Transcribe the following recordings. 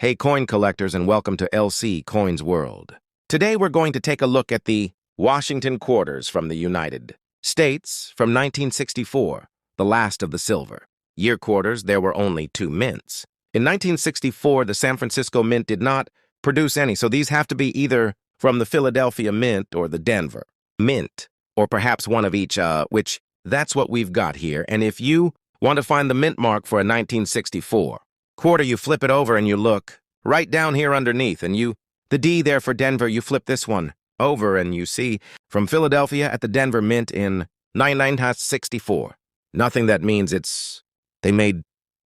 Hey coin collectors, and welcome to LC Coins World. Today we're going to take a look at the Washington quarters from the United States from 1964, the last of the silver. Year quarters, there were only 2 mints. In 1964, the San Francisco Mint did not produce any, so these have to be either from the Philadelphia Mint or the Denver Mint, or perhaps one of each, which that's what we've got here. And if you want to find the mint mark for a 1964 quarter, you flip it over and you look right down here underneath, and the D there for Denver, you flip this one over and you see from Philadelphia at the Denver Mint in 1964. Nothing that means they made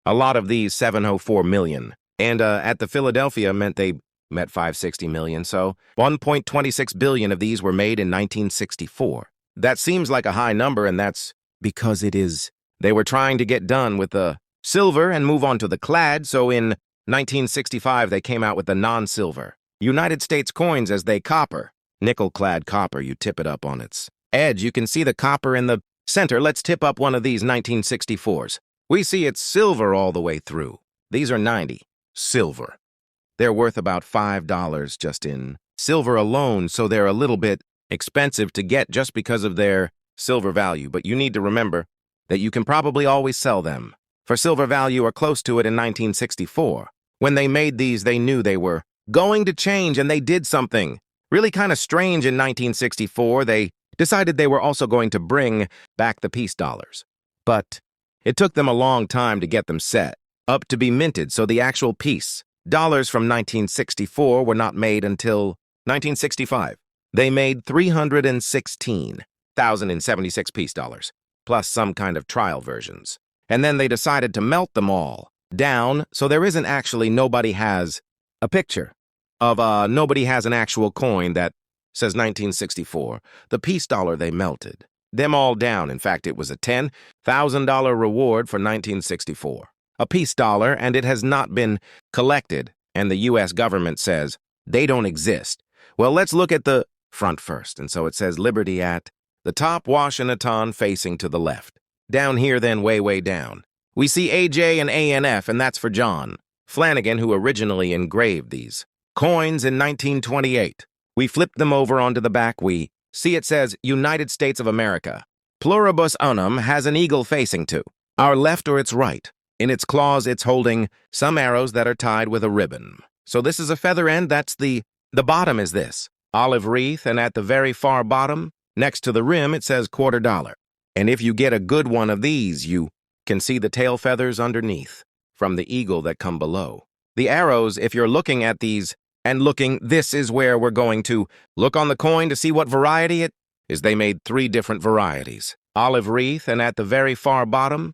a lot of these, 704 million. And at the Philadelphia Mint, they met 560 million, so 1.26 billion of these were made in 1964. That seems like a high number, and that's because it is. They were trying to get done with the silver and move on to the clad, so in 1965 they came out with the non-silver United States coins as they copper. Nickel-clad copper, you tip it up on its edge. You can see the copper in the center. Let's tip up one of these 1964s. We see it's silver all the way through. These are 90 silver. They're worth about $5 just in silver alone, so they're a little bit expensive to get just because of their silver value. But you need to remember that you can probably always sell them for silver value or close to it in 1964. When they made these, they knew they were going to change, and they did something really kind of strange in 1964. They decided they were also going to bring back the peace dollars. But it took them a long time to get them set up to be minted, so the actual peace dollars from 1964 were not made until 1965. They made 316,076 peace dollars, plus some kind of trial versions. And then they decided to melt them all down, so there isn't actually, nobody has a picture of, nobody has an actual coin that says 1964. The peace dollar, they melted them all down. In fact, it was a $10,000 reward for 1964. A peace dollar, and it has not been collected, and the U.S. government says they don't exist. Well, let's look at the front first. And so it says Liberty at the top, Washington facing to the left. Down here, then, way down, we see AJ and ANF, and that's for John Flanagan, who originally engraved these coins in 1928. We flip them over onto the back. We see it says United States of America. Pluribus unum has an eagle facing to our left or its right. In its claws, it's holding some arrows that are tied with a ribbon. So this is a feather end. That's the bottom is this olive wreath, and at the very far bottom, next to the rim, it says $quarter. And if you get a good one of these, you can see the tail feathers underneath from the eagle that come below. The arrows, if you're looking at these and looking, this is where we're going to look on the coin to see what variety it is. They made 3 different varieties. Olive wreath, and at the very far bottom,